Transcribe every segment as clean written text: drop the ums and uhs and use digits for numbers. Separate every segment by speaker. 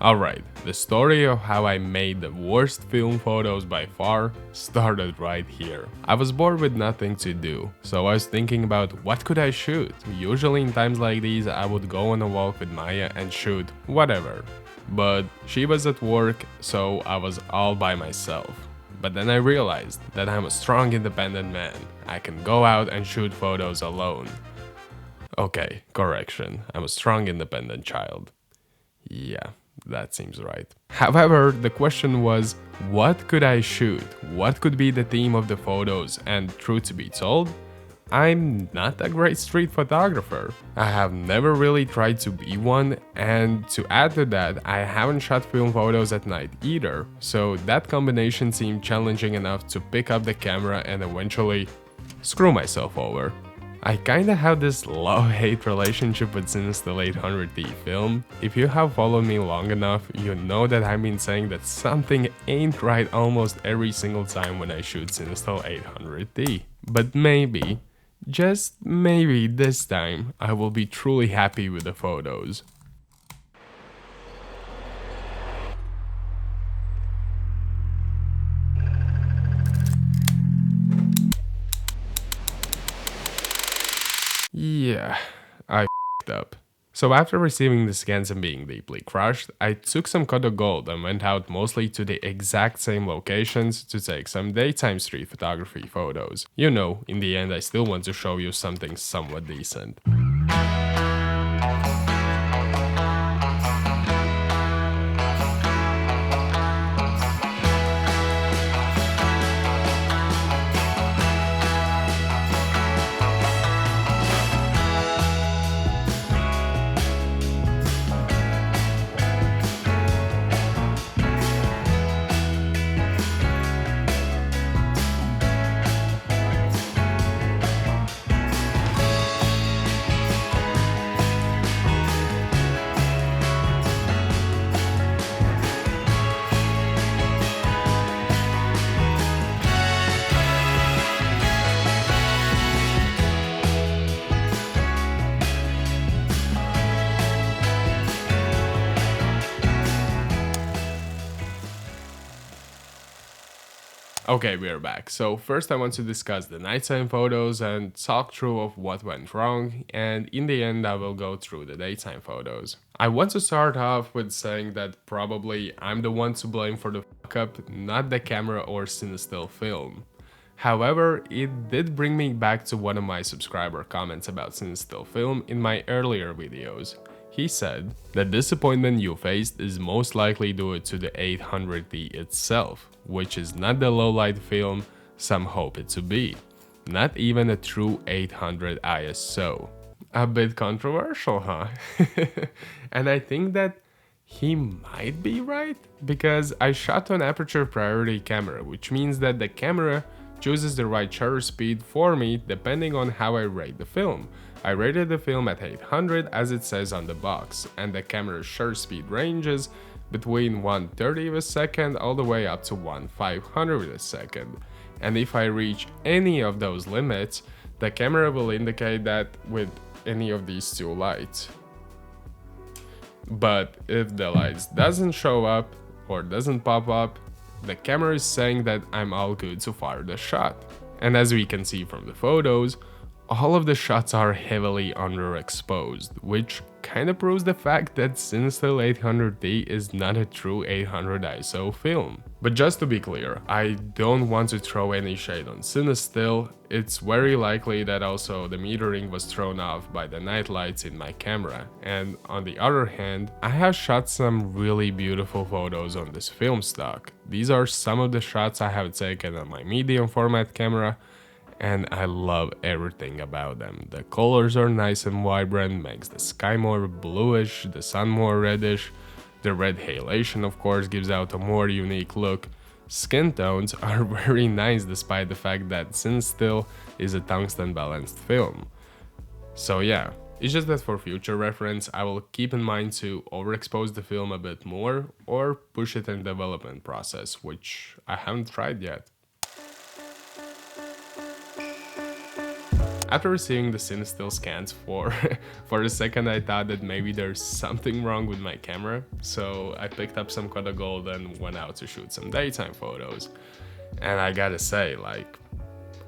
Speaker 1: Alright, the story of how I made the worst film photos by far started right here. I was bored with nothing to do, so I was thinking about what could I shoot. Usually in times like these I would go on a walk with Maya and shoot whatever. But she was at work, so I was all by myself. But then I realized that I'm a strong independent man. I can go out and shoot photos alone. Okay, correction, I'm a strong independent child. Yeah, that seems right. However, the question was, what could I shoot? What could be the theme of the photos? And truth to be told, I'm not a great street photographer. I have never really tried to be one, and to add to that, I haven't shot film photos at night either, so that combination seemed challenging enough to pick up the camera and eventually screw myself over. I kinda have this love-hate relationship with Cinestill 800D film. If you have followed me long enough, you know that I've been saying that something ain't right almost every single time when I shoot Cinestill 800D. But maybe, just maybe this time, I will be truly happy with the photos. Yeah, I f***ed up. So after receiving the scans and being deeply crushed, I took some Kodak Gold and went out mostly to the exact same locations to take some daytime street photography photos. You know, in the end I still want to show you something somewhat decent. Okay, we're back. So first I want to discuss the nighttime photos and talk through of what went wrong, and in the end I will go through the daytime photos. I want to start off with saying that probably I'm the one to blame for the fuck up, not the camera or Cinestill film. However, it did bring me back to one of my subscriber comments about Cinestill film in my earlier videos. He said, the disappointment you faced is most likely due to the 800D itself, which is not the low-light film some hope it to be. Not even a true 800 ISO. A bit controversial, huh? And I think that he might be right, because I shot on aperture priority camera, which means that the camera chooses the right shutter speed for me depending on how I rate the film. I rated the film at 800 as it says on the box, and the camera's shutter speed ranges between 1/30 of a second all the way up to 1/500 of a second. And if I reach any of those limits, the camera will indicate that with any of these two lights. But if the lights doesn't show up or doesn't pop up, the camera is saying that I'm all good to fire the shot. And as we can see from the photos, all of the shots are heavily underexposed, which kinda proves the fact that Cinestill 800D is not a true 800 ISO film. But just to be clear, I don't want to throw any shade on Cinestill. It's very likely that also the metering was thrown off by the night lights in my camera, and on the other hand, I have shot some really beautiful photos on this film stock. These are some of the shots I have taken on my medium format camera, and I love everything about them. The colors are nice and vibrant, makes the sky more bluish, the sun more reddish. The red halation of course gives out a more unique look. Skin tones are very nice despite the fact that Cinestill is a tungsten balanced film. So yeah, it's just that for future reference I will keep in mind to overexpose the film a bit more or push it in development process, which I haven't tried yet. After receiving the Cinestill scans for a second I thought that maybe there's something wrong with my camera, so I picked up some Kodak Gold and went out to shoot some daytime photos. And I gotta say, like,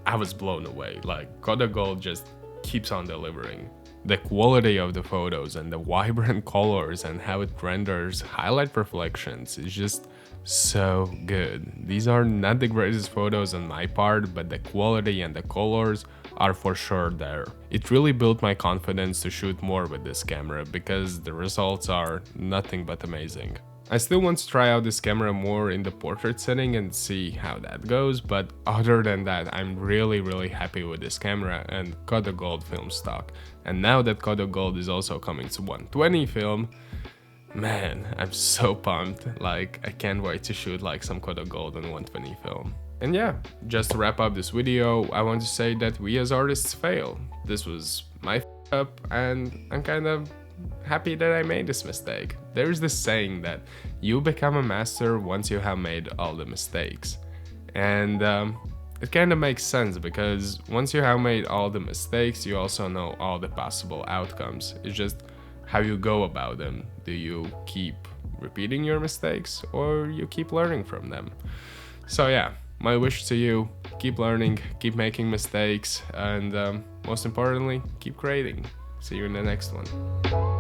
Speaker 1: I was blown away. Like, Kodak Gold just keeps on delivering. The quality of the photos and the vibrant colors and how it renders highlight reflections is just so good. These are not the greatest photos on my part, but the quality and the colors are for sure there. It really built my confidence to shoot more with this camera because the results are nothing but amazing. I still want to try out this camera more in the portrait setting and see how that goes, but other than that, I'm really happy with this camera and Kodak Gold film stock. And now that Kodak Gold is also coming to 120 film, man, I'm so pumped. Like, I can't wait to shoot like some Kodak Gold on 120 film. And yeah, just to wrap up this video, I want to say that we as artists fail. This was my up, and I'm kind of happy that I made this mistake. There's this saying that you become a master once you have made all the mistakes. And it kind of makes sense because once you have made all the mistakes, you also know all the possible outcomes. It's just how you go about them. Do you keep repeating your mistakes or you keep learning from them? So yeah, my wish to you, keep learning, keep making mistakes, and most importantly, keep creating. See you in the next one.